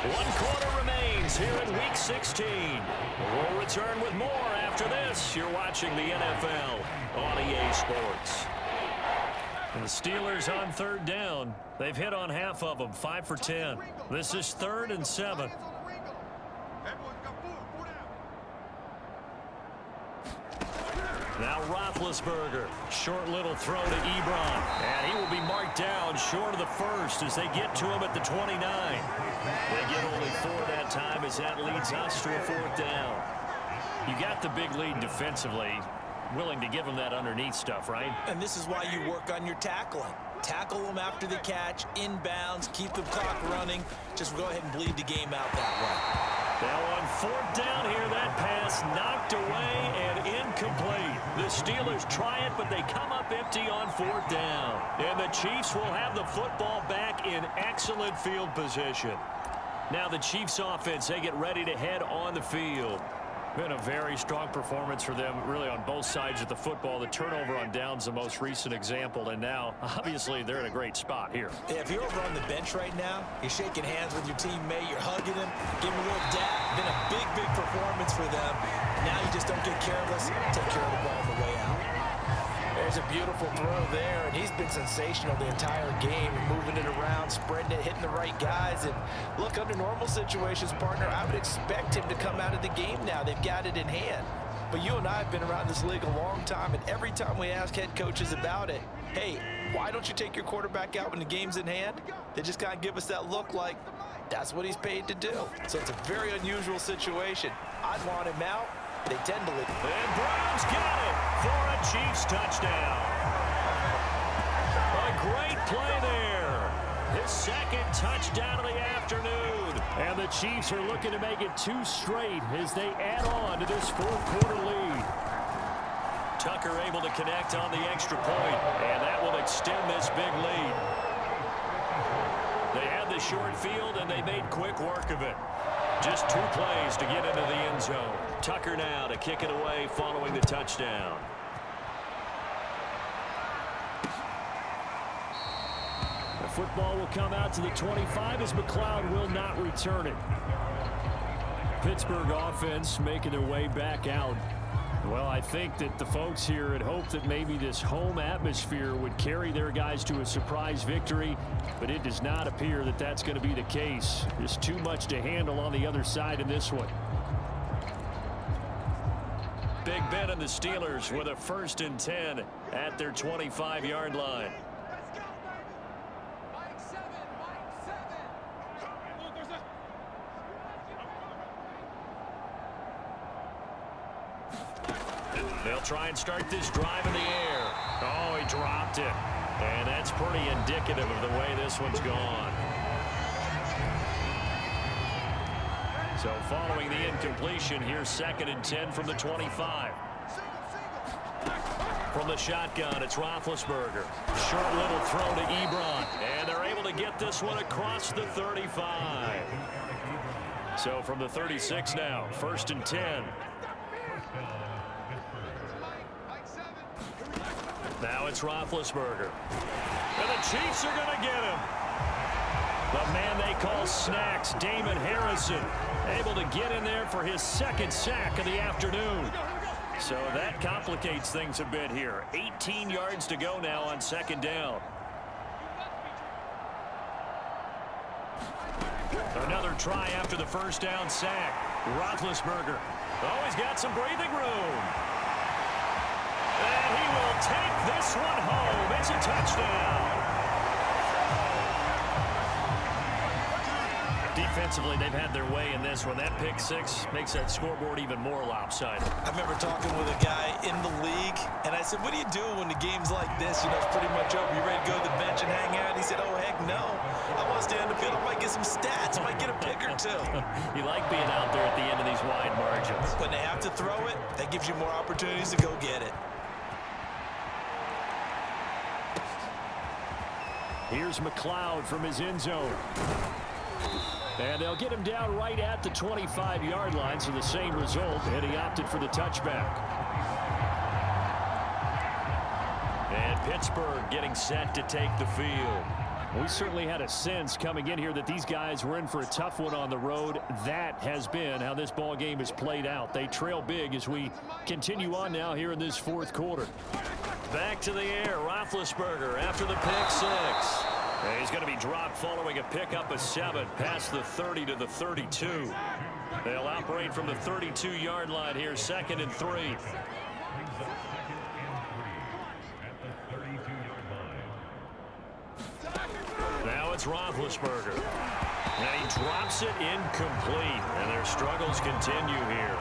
One quarter remains here in Week 16. We'll return with more after this. You're watching the NFL on EA Sports. And the Steelers on 3rd down. They've hit on half of them, 5 for 10. This is 3rd and 7. Now Roethlisberger, short little throw to Ebron, and he will be marked down short of the 1st as they get to him at the 29. They get only 4 that time as that leads us to a 4th down. You got the big lead defensively, willing to give them that underneath stuff, right? And this is why you work on your tackling. Tackle them after the catch, inbounds, keep the clock running. Just go ahead and bleed the game out that way. Now on 4th down here, that pass knocked away and incomplete. The Steelers try it, but they come up empty on 4th down. And the Chiefs will have the football back in excellent field position. Now the Chiefs offense, they get ready to head on the field. Been a very strong performance for them, really, on both sides of the football. The turnover on downs, the most recent example, and now, obviously, they're in a great spot here. Yeah, if you're over on the bench right now, you're shaking hands with your teammate, you're hugging him, giving him a little dap. Been a big, big performance for them. Now you just don't get careless, take care of the ball on the way out. There's a beautiful throw there, and he's been sensational the entire game, moving it around, spreading it, hitting the right guys. And look, under normal situations, partner, I would expect him to come out of the game now. They've got it in hand. But you and I have been around this league a long time, and every time we ask head coaches about it, hey, why don't you take your quarterback out when the game's in hand? They just kind of give us that look like that's what he's paid to do. So it's a very unusual situation. I'd want him out. They tend to leave. And Browns got it for a Chiefs touchdown. A great play there. His 2nd touchdown of the afternoon. And the Chiefs are looking to make it 2 straight as they add on to this 4th quarter lead. Tucker able to connect on the extra point, and that will extend this big lead. They had the short field, and they made quick work of it. Just 2 plays to get into the end zone. Tucker now to kick it away following the touchdown. The football will come out to the 25 as McLeod will not return it. Pittsburgh offense making their way back out. Well, I think that the folks here had hoped that maybe this home atmosphere would carry their guys to a surprise victory, but it does not appear that that's going to be the case. There's too much to handle on the other side in this one. Big Ben and the Steelers with a 1st and 10 at their 25-yard line. They'll try and start this drive in the air. Oh, he dropped it. And that's pretty indicative of the way this one's gone. So following the incompletion, here's 2nd and 10 from the 25. From the shotgun, it's Roethlisberger. Short little throw to Ebron. And they're able to get this one across the 35. So from the 36 now, 1st and 10. Now it's Roethlisberger. And the Chiefs are going to get him. The man they call Snacks, Damon Harrison, able to get in there for his 2nd sack of the afternoon. So that complicates things a bit here. 18 yards to go now on 2nd down. Another try after the 1st down sack. Roethlisberger. Oh, he's got some breathing room. And he will take this one home. It's a touchdown. Defensively, they've had their way in this one. That pick six makes that scoreboard even more lopsided. I remember talking with a guy in the league, and I said, what do you do when the game's like this? You know, it's pretty much over. You ready to go to the bench and hang out? He said, oh, heck no. I want to stay on the field. I might get some stats. I might get a pick or two. You like being out there at the end of these wide margins. When they have to throw it, that gives you more opportunities to go get it. Here's McLeod from his end zone. And they'll get him down right at the 25-yard line, so the same result, and he opted for the touchback. And Pittsburgh getting set to take the field. We certainly had a sense coming in here that these guys were in for a tough one on the road. That has been how this ball game has played out. They trail big as we continue on now here in this fourth quarter. Back to the air, Roethlisberger after the pick six. And he's going to be dropped following a pickup of 7 past the 30 to the 32. They'll operate from the 32-yard line here, 2nd and 3. Now it's Roethlisberger. And he drops it incomplete. And their struggles continue here.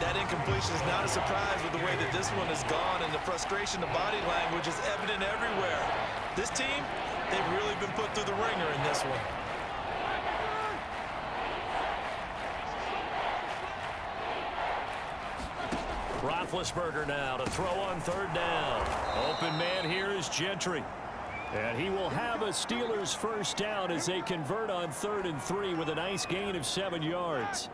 That incompletion is not a surprise with the way that this one has gone, and the frustration, the body language is evident everywhere. This team, they've really been put through the ringer in this one. Roethlisberger now to throw on 3rd down. Open man here is Gentry. And he will have a Steelers first down as they convert on 3rd and 3 with a nice gain of 7 yards.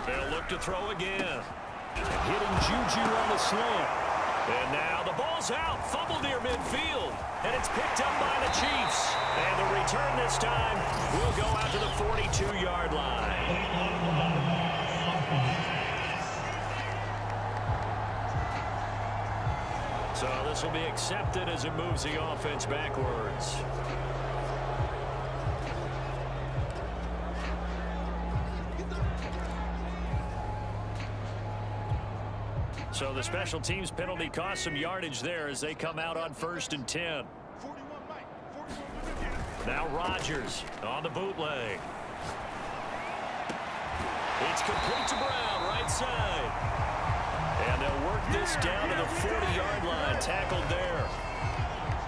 They'll look to throw again. Hitting Juju on the slant. And now the ball's out. Fumbled near midfield. And it's picked up by the Chiefs. And the return this time will go out to the 42-yard line. So this will be accepted as it moves the offense backwards. So the special teams penalty cost some yardage there as they come out on 1st and 10. Now Rodgers on the bootleg. It's complete to Brown, right side. And they'll work this down to the 40-yard line, tackled there.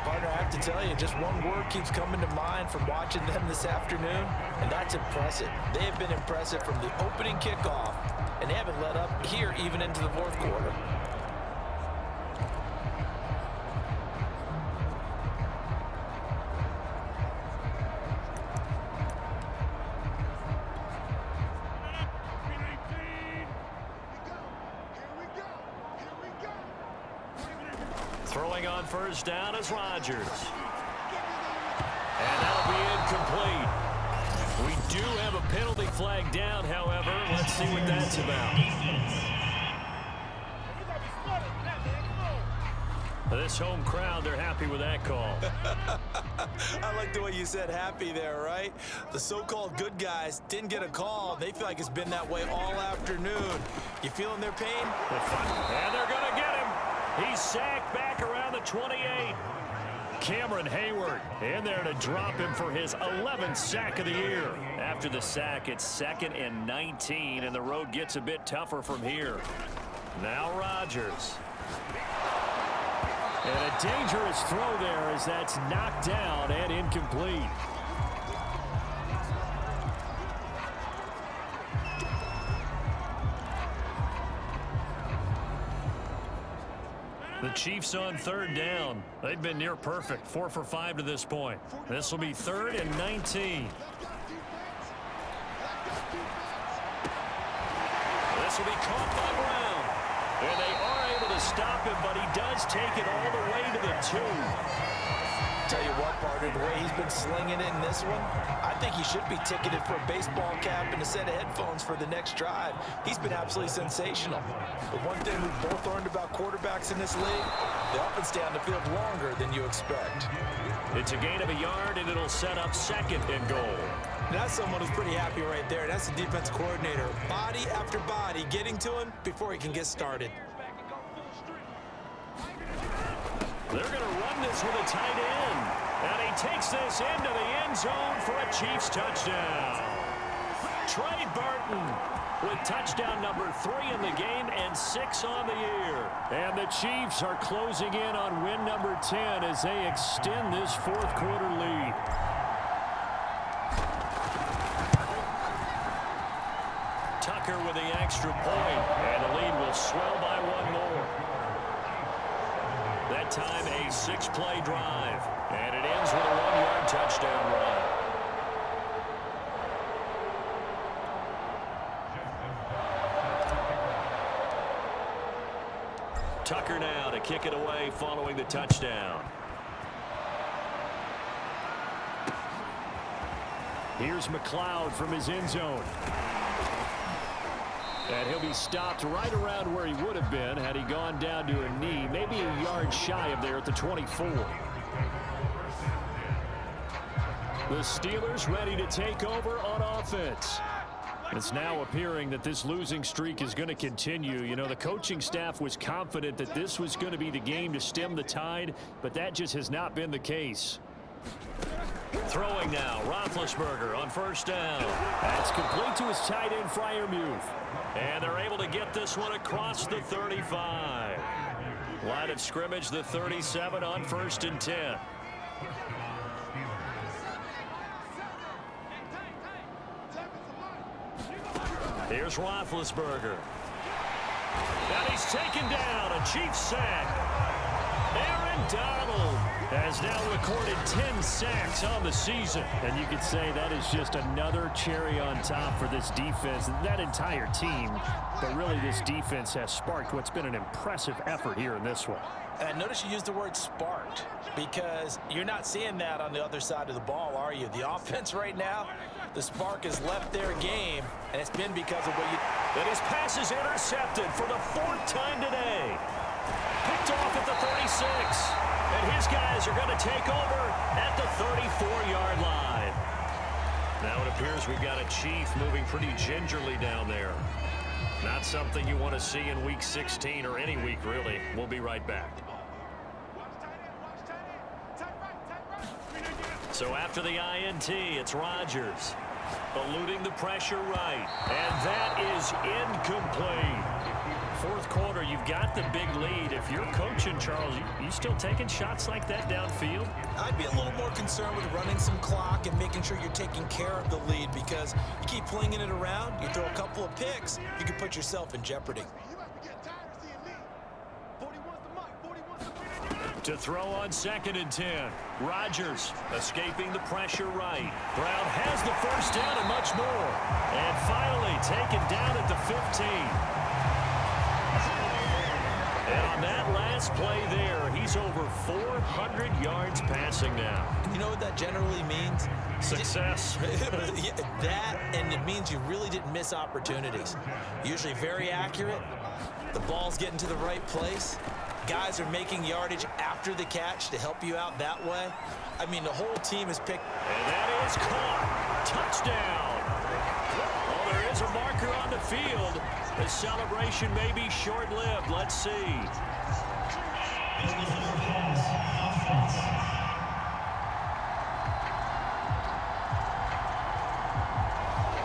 Partner, I have to tell you, just one word keeps coming to mind from watching them this afternoon, and that's impressive. They have been impressive from the opening kickoff, and they haven't let up here even into the fourth quarter. Throwing on 1st down is Rodgers. And that'll be incomplete. We do have a penalty flag down, however. Let's see what that's about. This home crowd, they're happy with that call. I like the way you said happy there, right? The so-called good guys didn't get a call. They feel like it's been that way all afternoon. You feeling their pain? And they're going to get him. He's sacked back around the 28. Cameron Hayward in there to drop him for his 11th sack of the year. After the sack, it's 2nd and 19, and the road gets a bit tougher from here. Now Rodgers. And a dangerous throw there as that's knocked down and incomplete. The Chiefs on 3rd down. They've been near perfect. 4 for 5 to this point. This will be 3rd and 19. This will be caught by Brown. And they are able to stop him, but he does take it all the way to the 2. Tell you what, partner, the way he's been slinging it in this one, I think he should be ticketed for a baseball cap and a set of headphones for the next drive. He's been absolutely sensational. But one thing we've both learned about quarterbacks in this league, they often stay on the field longer than you expect. It's a gain of a yard, and it'll set up second and goal. That's someone who's pretty happy right there. That's the defense coordinator. Body after body getting to him before he can get started. They're going to run this with a tight end. And he takes this into the end zone for a Chiefs touchdown. Trey Burton with touchdown number 3 in the game and 6 on the year. And the Chiefs are closing in on win number 10 as they extend this fourth quarter lead. Tucker with the extra point, and the lead will swell by 1 more. That time a 6-play drive, and it ends with a 1-yard touchdown run. Tucker now to kick it away following the touchdown. Here's McLeod from his end zone. And he'll be stopped right around where he would have been had he gone down to a knee, maybe a yard shy of there at the 24. The Steelers ready to take over on offense. It's now appearing that this losing streak is going to continue. You know, the coaching staff was confident that this was going to be the game to stem the tide, but that just has not been the case. Throwing now, Roethlisberger on first down. That's complete to his tight end, Freiermuth. And they're able to get this one across the 35. Line of scrimmage, the 37 on 1st and 10. Here's Roethlisberger. And he's taken down, a Chiefs sack. Aaron Donald has now recorded 10 sacks on the season. And you could say that is just another cherry on top for this defense and that entire team. But really, this defense has sparked what's been an impressive effort here in this one. And notice you used the word sparked, because you're not seeing that on the other side of the ball, are you? The offense right now, the spark has left their game, and it's been because of what you... And his pass is intercepted for the 4th time today. Picked off at the 36. And his guys are going to take over at the 34-yard line. Now it appears we've got a Chief moving pretty gingerly down there. Not something you want to see in Week 16 or any week, really. We'll be right back. So after the INT, it's Rodgers. Eluding the pressure right. And that is incomplete. Fourth quarter, you've got the big lead. If you're coaching, Charles, you still taking shots like that downfield? I'd be a little more concerned with running some clock and making sure you're taking care of the lead, because you keep flinging it around, you throw a couple of picks, you can put yourself in jeopardy. To throw on 2nd and 10. Rodgers escaping the pressure right. Brown has the first down and much more. And finally taken down at the 15. And on that last play there, he's over 400 yards passing now. You know what that generally means? Success. That, and it means you really didn't miss opportunities. Usually very accurate. The ball's getting to the right place. Guys are making yardage after the catch to help you out that way. I mean, the whole team is picked. And that is caught. Touchdown. Well, there is a marker on the field. The celebration may be short-lived. Let's see.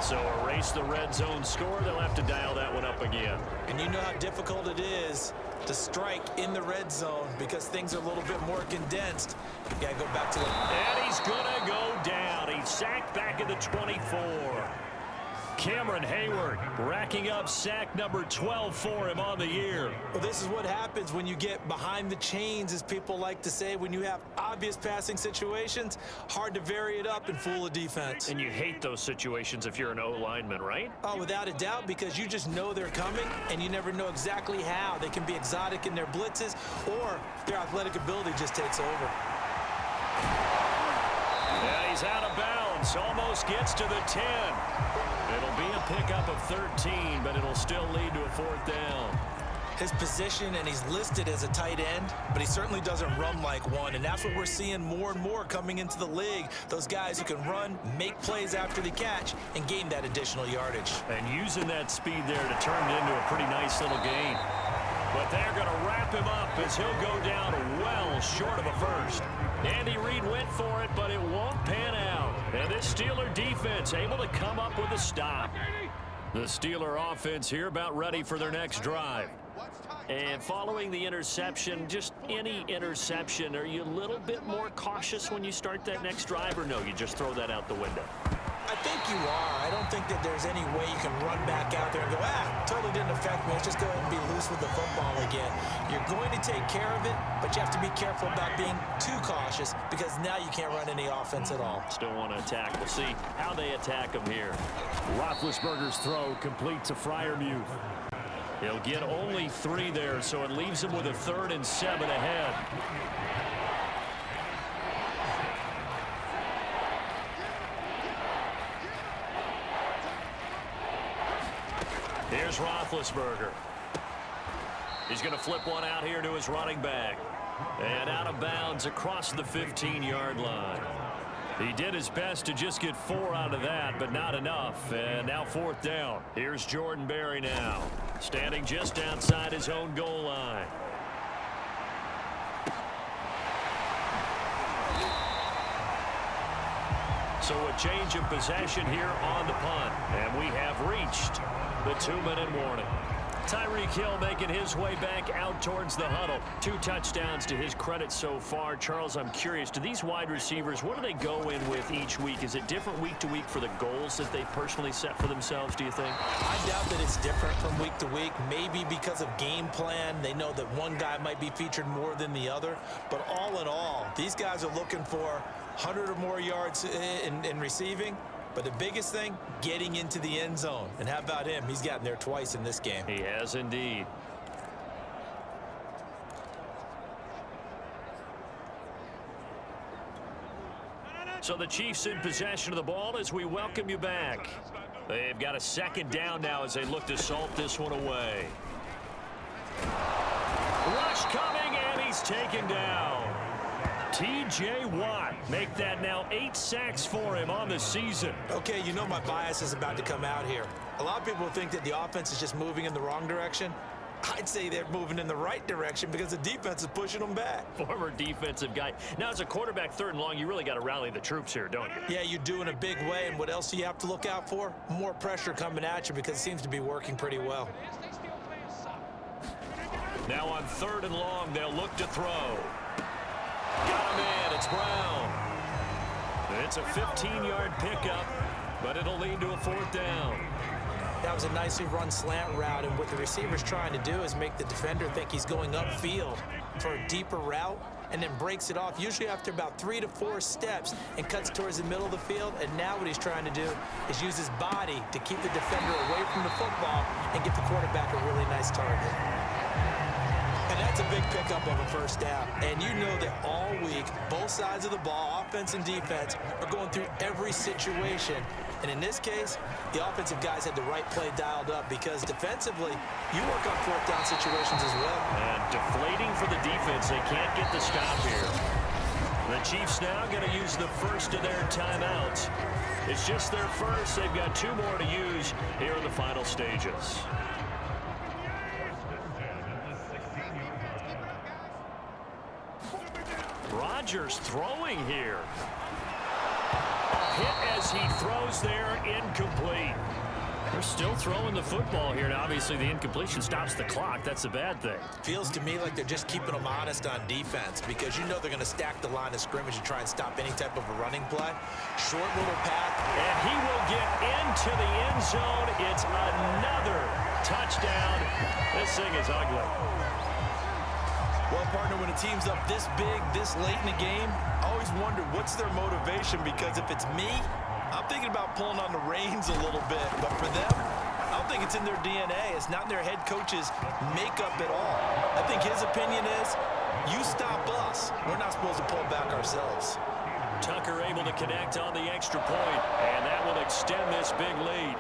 So erase the red zone score. They'll have to dial that one up again. And you know how difficult it is to strike in the red zone because things are a little bit more condensed. You got to go back to the... And he's going to go down. He's sacked back at the 24. Cameron Hayward racking up sack number 12 for him on the year. Well, this is what happens when you get behind the chains, as people like to say. When you have obvious passing situations, hard to vary it up and fool a defense. And you hate those situations if you're an O-lineman, right? Oh, without a doubt, because you just know they're coming, and you never know exactly how. They can be exotic in their blitzes, or their athletic ability just takes over. Yeah, he's out of bounds. Almost gets to the 10. It'll be a pickup of 13, but it'll still lead to a 4th down. His position, and he's listed as a tight end, but he certainly doesn't run like one, and that's what we're seeing more and more coming into the league. Those guys who can run, make plays after the catch, and gain that additional yardage. And using that speed there to turn it into a pretty nice little gain. But they're going to wrap him up as he'll go down well short of a first. Andy Reid went for it, but it won't pan out. And this Steeler defense able to come up with a stop. The Steeler offense here about ready for their next drive. And following the interception, just any interception, are you a little bit more cautious when you start that next drive, or no, you just throw that out the window? I think you are. I don't think that there's any way you can run back out there and go, totally didn't affect me. Let's just go ahead and be loose with the football again. You're going to take care of it, but you have to be careful about being too cautious because now you can't run any offense at all. Still want to attack. We'll see how they attack him here. Roethlisberger's throw complete to Freiermuth. He'll get only 3 there, so it leaves him with a 3rd and 7 ahead. Here's Roethlisberger. He's going to flip one out here to his running back. And out of bounds across the 15-yard line. He did his best to just get 4 out of that, but not enough. And now 4th down. Here's Jordan Berry now, standing just outside his own goal line. So a change of possession here on the punt. And we have reached the 2-minute warning. Tyreek Hill making his way back out towards the huddle. 2 touchdowns to his credit so far. Charles, I'm curious, do these wide receivers, what do they go in with each week? Is it different week to week for the goals that they personally set for themselves, do you think? I doubt that it's different from week to week. Maybe because of game plan, they know that one guy might be featured more than the other. But all in all, these guys are looking for 100 or more yards in receiving. But the biggest thing, getting into the end zone. And how about him? He's gotten there twice in this game. He has indeed. So the Chiefs in possession of the ball as we welcome you back. They've got a 2nd down now as they look to salt this one away. Rush coming, and he's taken down. T.J. Watt make that now 8 sacks for him on the season. Okay, you know my bias is about to come out here. A lot of people think that the offense is just moving in the wrong direction. I'd say they're moving in the right direction because the defense is pushing them back. Former defensive guy. Now, as a quarterback 3rd and long, you really got to rally the troops here, don't you? Yeah, you do in a big way. And what else do you have to look out for? More pressure coming at you because it seems to be working pretty well. Now on 3rd and long, they'll look to throw. Got him in. It's Brown. It's a 15-yard pickup, but it'll lead to a 4th down. That was a nicely run slant route, and what the receiver's trying to do is make the defender think he's going upfield for a deeper route, and then breaks it off, usually after about 3 to 4 steps, and cuts towards the middle of the field. And now what he's trying to do is use his body to keep the defender away from the football and get the quarterback a really nice target. And that's a big pickup of a 1st down. And you know that all week, both sides of the ball, offense and defense, are going through every situation. And in this case, the offensive guys had the right play dialed up because defensively, you work on 4th down situations as well. And deflating for the defense. They can't get the stop here. The Chiefs now going to use the first of their timeouts. It's just their first. They've got 2 more to use here in the final stages. Rodgers throwing here. A hit as he throws there, incomplete. They're still throwing the football here. Now, obviously, the incompletion stops the clock. That's a bad thing. Feels to me like they're just keeping them honest on defense because you know they're going to stack the line of scrimmage and try and stop any type of a running play. Short little path. And he will get into the end zone. It's another touchdown. This thing is ugly. Well, partner, when a team's up this big, this late in the game, I always wonder what's their motivation because if it's me, I'm thinking about pulling on the reins a little bit. But for them, I don't think it's in their DNA. It's not in their head coach's makeup at all. I think his opinion is, you stop us. We're not supposed to pull back ourselves. Tucker able to connect on the extra point, and that will extend this big lead.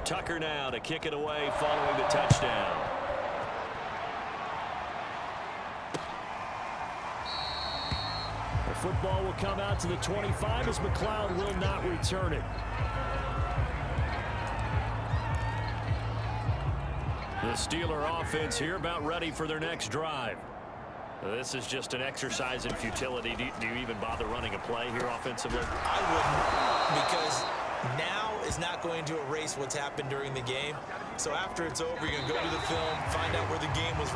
Tucker now to kick it away following the touchdown. The football will come out to the 25 as McLeod will not return it. The Steeler offense here about ready for their next drive. This is just an exercise in futility. Do you even bother running a play here offensively? I wouldn't, because now is not going to erase what's happened during the game. So after it's over, you're going to go to the film, find out where the game was